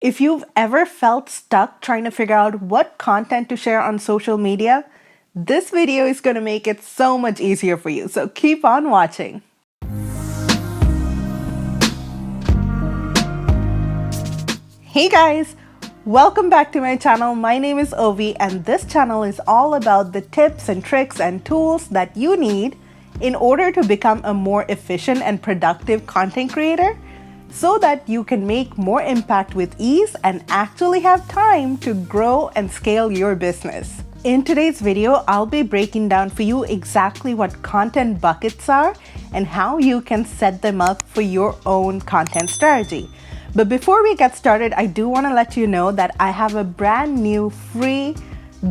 If you've ever felt stuck trying to figure out what content to share on social media, this video is going to make it so much easier for you. So keep on watching. Hey guys, welcome back to my channel. My name is Ovi and this channel is all about the tips and tricks and tools that you need in order to become a more efficient and productive content creator, so that you can make more impact with ease and actually have time to grow and scale your business. In today's video, I'll be breaking down for you exactly what content buckets are and how you can set them up for your own content strategy. But before we get started, I do want to let you know that I have a brand new free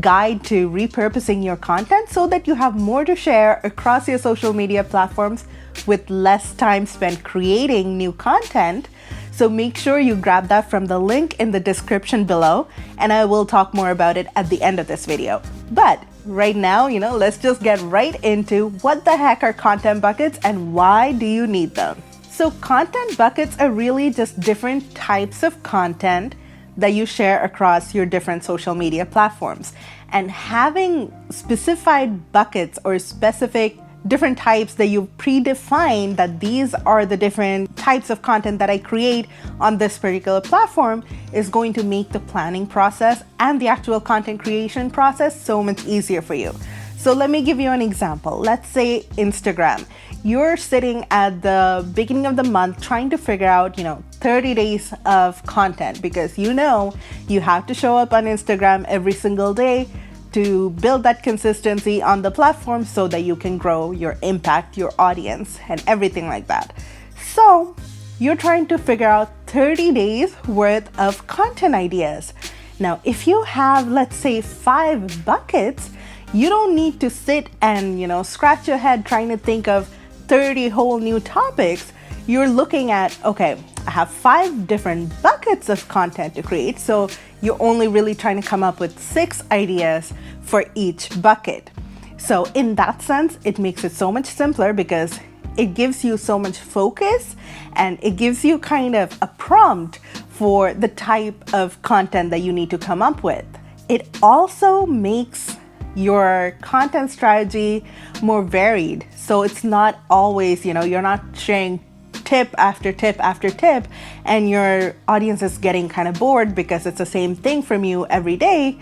guide to repurposing your content so that you have more to share across your social media platforms with less time spent creating new content. So make sure you grab that from the link in the description below, and I will talk more about it at the end of this video. But right now, let's just get right into what the heck are content buckets and why do you need them? So content buckets are really just different types of content that you share across your different social media platforms. And having specified buckets or specific different types that you've predefined that these are the different types of content that I create on this particular platform is going to make the planning process and the actual content creation process so much easier for you. So let me give you an example. Let's say Instagram. You're sitting at the beginning of the month trying to figure out, 30 days of content because you have to show up on Instagram every single day to build that consistency on the platform so that you can grow your impact, your audience, and everything like that. So you're trying to figure out 30 days worth of content ideas. Now, if you have, let's say, 5 buckets, you don't need to sit and, scratch your head trying to think of 30 whole new topics. You're looking at, okay, I have 5 different buckets of content to create. So you're only really trying to come up with 6 ideas for each bucket. So in that sense, it makes it so much simpler because it gives you so much focus and it gives you kind of a prompt for the type of content that you need to come up with. It also makes your content strategy more varied. So it's not always, you're not sharing tip after tip after tip and your audience is getting kind of bored because it's the same thing from you every day.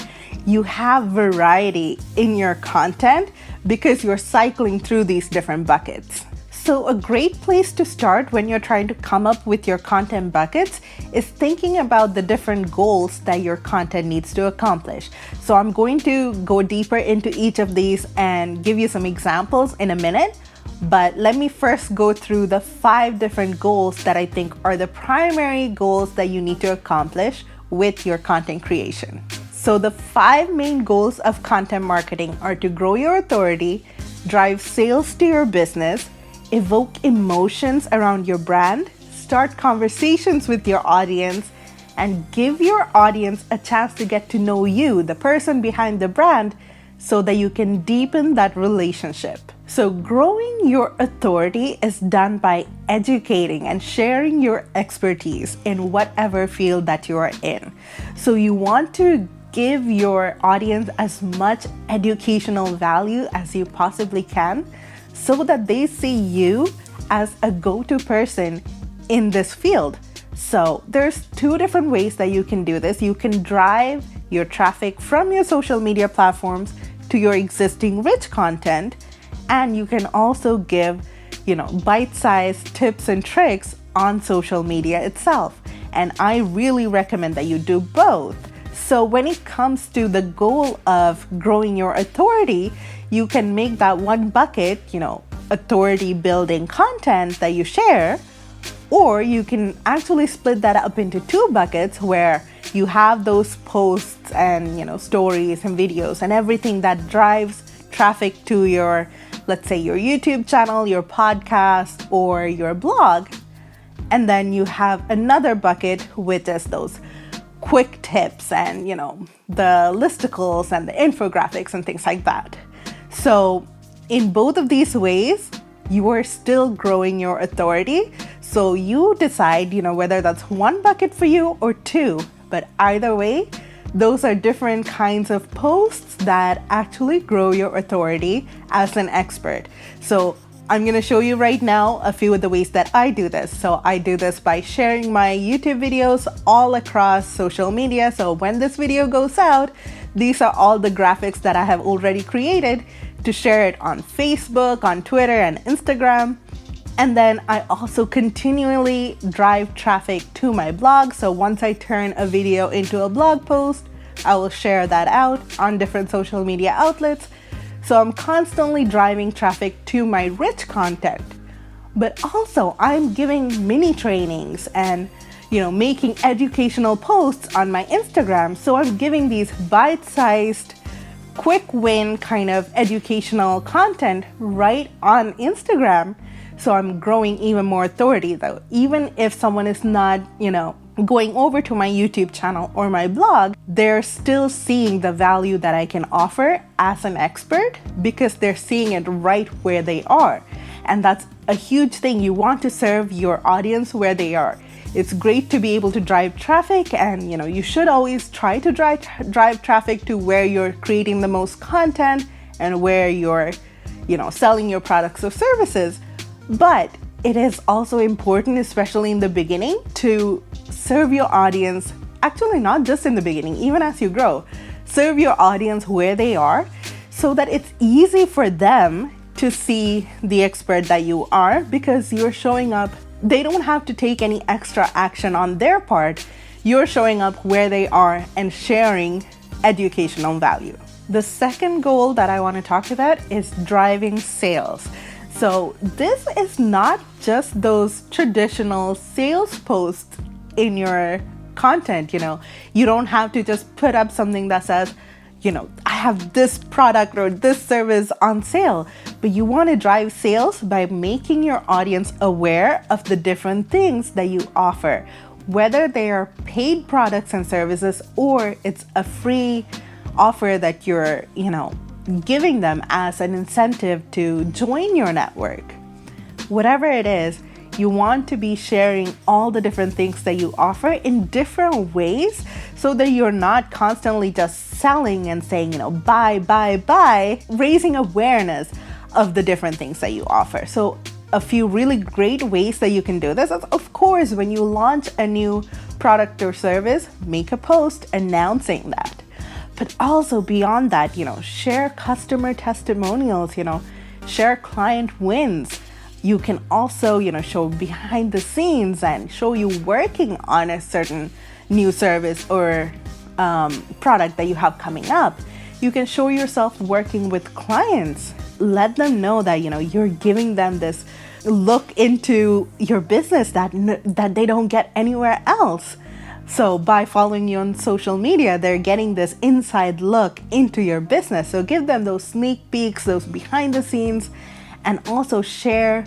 You have variety in your content because you're cycling through these different buckets. So a great place to start when you're trying to come up with your content buckets is thinking about the different goals that your content needs to accomplish. So I'm going to go deeper into each of these and give you some examples in a minute. But let me first go through the 5 different goals that I think are the primary goals that you need to accomplish with your content creation. So the 5 main goals of content marketing are to grow your authority, drive sales to your business, evoke emotions around your brand, start conversations with your audience, and give your audience a chance to get to know you, the person behind the brand, so that you can deepen that relationship. So growing your authority is done by educating and sharing your expertise in whatever field that you are in. So you want to give your audience as much educational value as you possibly can so that they see you as a go-to person in this field. So there's 2 different ways that you can do this. You can drive your traffic from your social media platforms to your existing rich content, and you can also give, bite-sized tips and tricks on social media itself. And I really recommend that you do both. So when it comes to the goal of growing your authority, you can make that one bucket, authority building content that you share, or you can actually split that up into 2 buckets where you have those posts and, stories and videos and everything that drives traffic to your, let's say, your YouTube channel, your podcast, or your blog. And then you have another bucket which is those quick tips and, the listicles and the infographics and things like that. So in both of these ways, you are still growing your authority. So you decide, whether that's 1 bucket for you or 2. But either way, those are different kinds of posts that actually grow your authority as an expert. So I'm going to show you right now a few of the ways that I do this. So I do this by sharing my YouTube videos all across social media. So when this video goes out, these are all the graphics that I have already created to share it on Facebook, on Twitter, and Instagram. And then I also continually drive traffic to my blog. So once I turn a video into a blog post, I will share that out on different social media outlets. So I'm constantly driving traffic to my rich content. But also I'm giving mini trainings and making educational posts on my Instagram. So I'm giving these bite-sized, quick win kind of educational content right on Instagram. So I'm growing even more authority though. Even if someone is not, going over to my YouTube channel or my blog, they're still seeing the value that I can offer as an expert because they're seeing it right where they are. And that's a huge thing. You want to serve your audience where they are. It's great to be able to drive traffic, and you should always try to drive traffic to where you're creating the most content and where you're, selling your products or services. But it is also important, especially in the beginning, to serve your audience, actually not just in the beginning, even as you grow, serve your audience where they are so that it's easy for them to see the expert that you are because you're showing up. They don't have to take any extra action on their part. You're showing up where they are and sharing educational value. The second goal that I want to talk about is driving sales. So this is not just those traditional sales posts in your content. You don't have to just put up something that says, I have this product or this service on sale, but you want to drive sales by making your audience aware of the different things that you offer, whether they are paid products and services or it's a free offer that you're, giving them as an incentive to join your network. Whatever it is, you want to be sharing all the different things that you offer in different ways so that you're not constantly just selling and saying, buy, raising awareness of the different things that you offer. So a few really great ways that you can do this is, of course, when you launch a new product or service, make a post announcing that. But also beyond that, share customer testimonials, share client wins. You can also, show behind the scenes and show you working on a certain new service or product that you have coming up. You can show yourself working with clients. Let them know that, you're giving them this look into your business that they don't get anywhere else. So by following you on social media, they're getting this inside look into your business. So give them those sneak peeks, those behind the scenes, and also share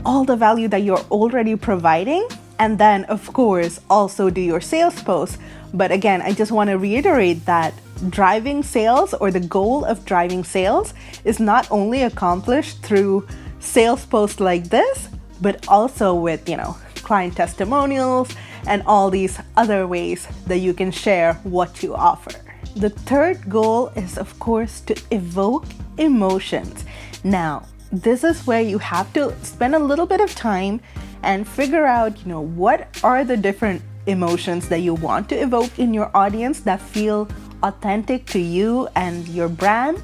all the value that you're already providing. And then, of course, also do your sales posts. But again, I just want to reiterate that driving sales, or the goal of driving sales, is not only accomplished through sales posts like this, but also with, client testimonials and all these other ways that you can share what you offer. The third goal is, of course, to evoke emotions. Now, this is where you have to spend a little bit of time and figure out, what are the different emotions that you want to evoke in your audience that feel authentic to you and your brand.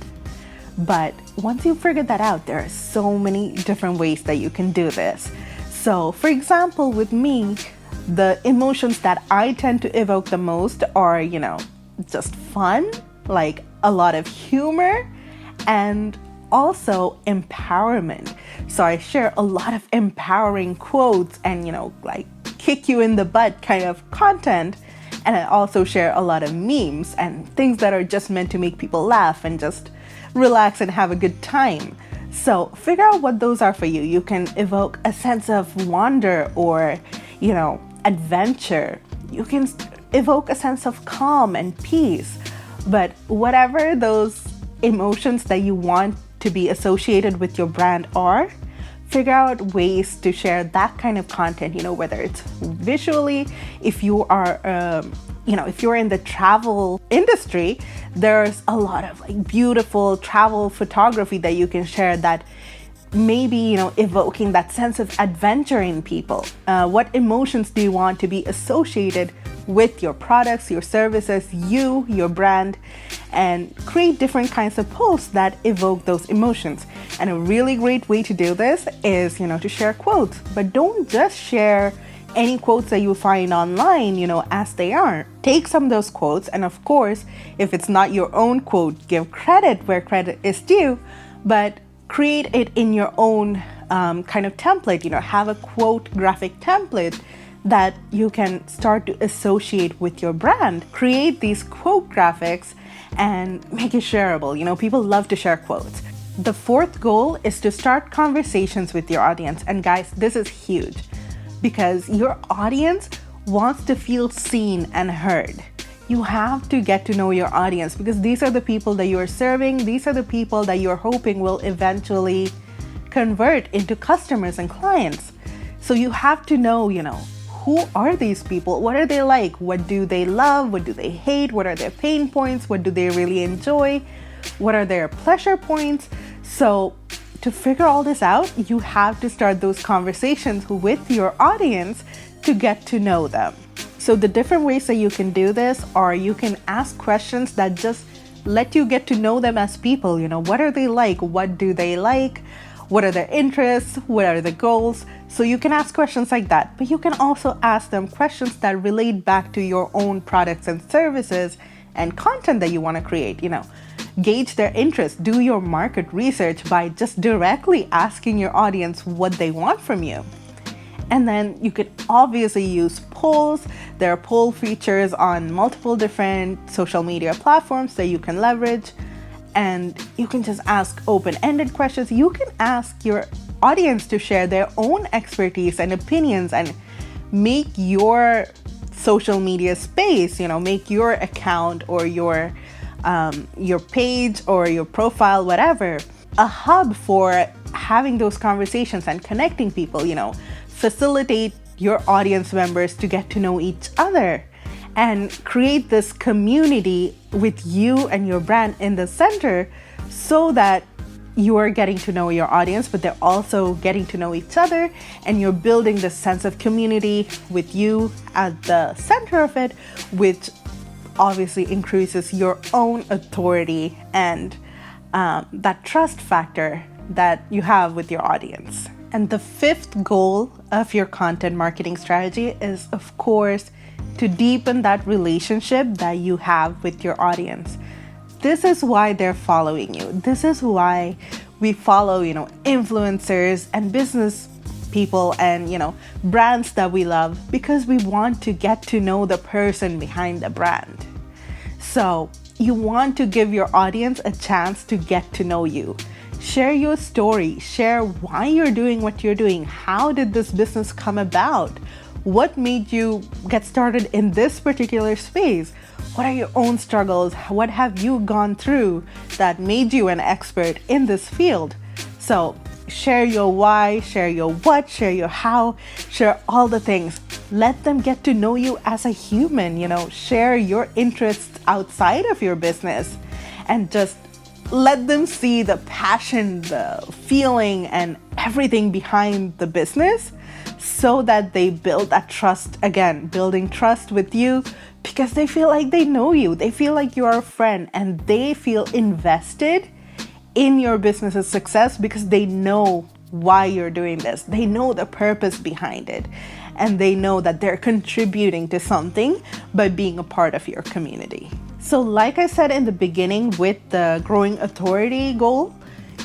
But once you figure that out, there are so many different ways that you can do this. So, for example, with me, the emotions that I tend to evoke the most are, just fun, like a lot of humor, and also empowerment. So I share a lot of empowering quotes and, like kick you in the butt kind of content. And I also share a lot of memes and things that are just meant to make people laugh and just relax and have a good time. So figure out what those are for you. You can evoke a sense of wonder or, adventure. You can evoke a sense of calm and peace. But whatever those emotions that you want to be associated with your brand are, figure out ways to share that kind of content, whether it's visually. If you are if you're in the travel industry, there's a lot of beautiful travel photography that you can share that maybe evoking that sense of adventure in people. What emotions do you want to be associated with your products, your services, your brand, and create different kinds of posts that evoke those emotions. And a really great way to do this is to share quotes. But don't just share any quotes that you find online, as they are. Take some of those quotes, and of course, if it's not your own quote, give credit where credit is due, but create it in your own kind of template. Have a quote graphic template that you can start to associate with your brand. Create these quote graphics and make it shareable. People love to share quotes. The fourth goal is to start conversations with your audience. And guys, this is huge because your audience wants to feel seen and heard. You have to get to know your audience because these are the people that you're serving. These are the people that you're hoping will eventually convert into customers and clients. So you have to know, who are these people? What are they like? What do they love? What do they hate? What are their pain points? What do they really enjoy? What are their pleasure points? So to figure all this out, you have to start those conversations with your audience to get to know them. So the different ways that you can do this are you can ask questions that just let you get to know them as people. What are they like? What do they like? What are their interests? What are the goals? So you can ask questions like that, but you can also ask them questions that relate back to your own products and services and content that you want to create. Gauge their interest. Do your market research by just directly asking your audience what they want from you. And then you could obviously use polls. There are poll features on multiple different social media platforms that you can leverage. And you can just ask open-ended questions. You can ask your audience to share their own expertise and opinions and make your social media space, make your account or your page or your profile, whatever, a hub for having those conversations and connecting people. Facilitate your audience members to get to know each other and create this community with you and your brand in the center so that you are getting to know your audience, but they're also getting to know each other, and you're building this sense of community with you at the center of it, which obviously increases your own authority and that trust factor that you have with your audience. And the fifth goal of your content marketing strategy is, of course, to deepen that relationship that you have with your audience. This is why they're following you. This is why we follow, influencers and business people and, brands that we love, because we want to get to know the person behind the brand. So you want to give your audience a chance to get to know you. Share your story. Share why you're doing what you're doing. How did this business come about? What made you get started in this particular space? What are your own struggles? What have you gone through that made you an expert in this field? So share your why, share your what, share your how, share all the things. Let them get to know you as a human, share your interests outside of your business and just let them see the passion, the feeling, and everything behind the business so that they build that trust. Again, building trust with you because they feel like they know you. They feel like you are a friend and they feel invested in your business's success because they know why you're doing this. They know the purpose behind it and they know that they're contributing to something by being a part of your community. So like I said in the beginning with the growing authority goal,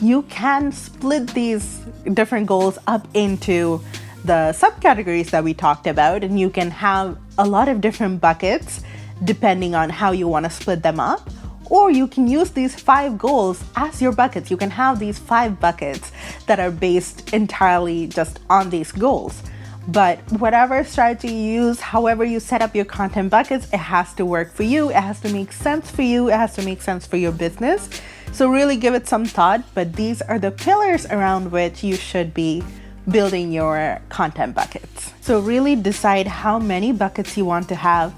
you can split these different goals up into the subcategories that we talked about, and you can have a lot of different buckets depending on how you want to split them up. Or you can use these 5 goals as your buckets. You can have these 5 buckets that are based entirely just on these goals. But whatever strategy you use, however you set up your content buckets, it has to work for you. It has to make sense for you. It has to make sense for your business. So really give it some thought, but these are the pillars around which you should be building your content buckets. So really decide how many buckets you want to have,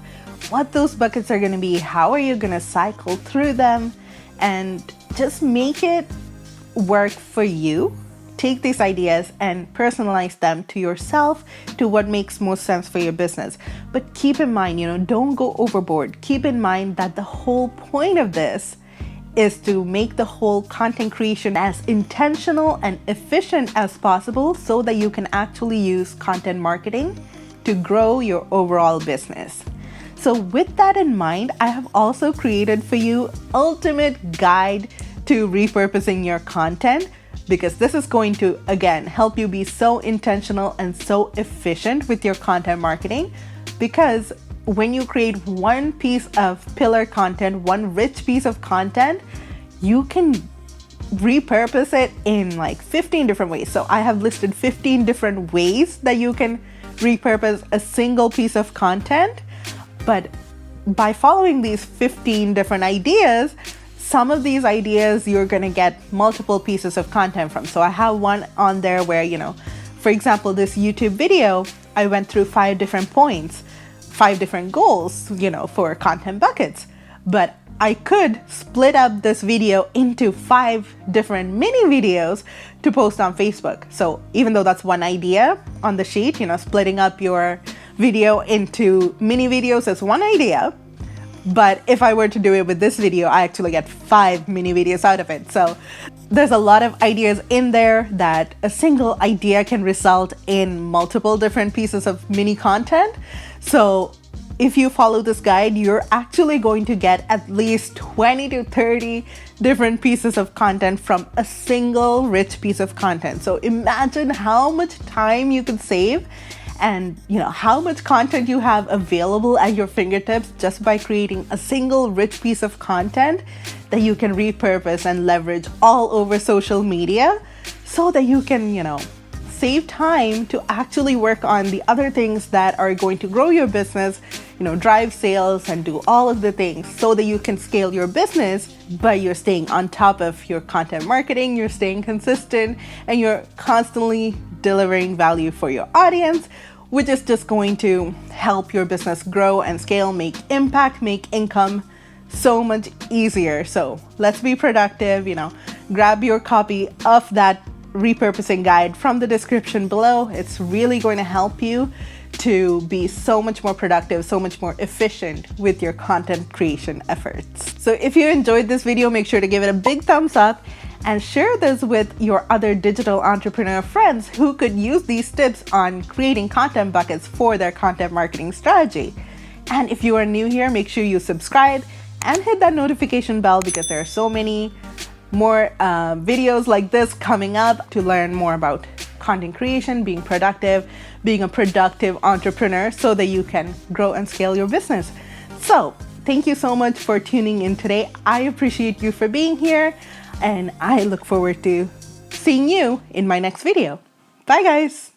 what those buckets are going to be, how are you going to cycle through them, and just make it work for you. Take these ideas and personalize them to yourself, to what makes most sense for your business. But keep in mind, don't go overboard. Keep in mind that the whole point of this is to make the whole content creation as intentional and efficient as possible so that you can actually use content marketing to grow your overall business. So with that in mind, I have also created for you ultimate guide to repurposing your content, because this is going to, again, help you be so intentional and so efficient with your content marketing. Because when you create one piece of pillar content, one rich piece of content, you can repurpose it in like 15 different ways. So I have listed 15 different ways that you can repurpose a single piece of content. But by following these 15 different ideas, some of these ideas you're going to get multiple pieces of content from. So I have one on there where, for example, this YouTube video, I went through 5 different points, 5 different goals, for content buckets. But I could split up this video into 5 different mini videos to post on Facebook. So even though that's one idea on the sheet, splitting up your video into mini videos is one idea. But if I were to do it with this video, I actually get 5 mini videos out of it. So there's a lot of ideas in there that a single idea can result in multiple different pieces of mini content. So if you follow this guide, you're actually going to get at least 20 to 30 different pieces of content from a single rich piece of content. So imagine how much time you could save and how much content you have available at your fingertips just by creating a single rich piece of content that you can repurpose and leverage all over social media so that you can, save time to actually work on the other things that are going to grow your business, drive sales and do all of the things so that you can scale your business, but you're staying on top of your content marketing, you're staying consistent, and you're constantly delivering value for your audience, which is just going to help your business grow and scale, make impact, make income so much easier. So let's be productive, grab your copy of that repurposing guide from the description below. It's really going to help you to be so much more productive, so much more efficient with your content creation efforts. So if you enjoyed this video, make sure to give it a big thumbs up and share this with your other digital entrepreneur friends who could use these tips on creating content buckets for their content marketing strategy. And if you are new here, make sure you subscribe and hit that notification bell, because there are so many more videos like this coming up to learn more about content creation, being productive, being a productive entrepreneur so that you can grow and scale your business. So thank you so much for tuning in today. I appreciate you for being here, and I look forward to seeing you in my next video. Bye guys.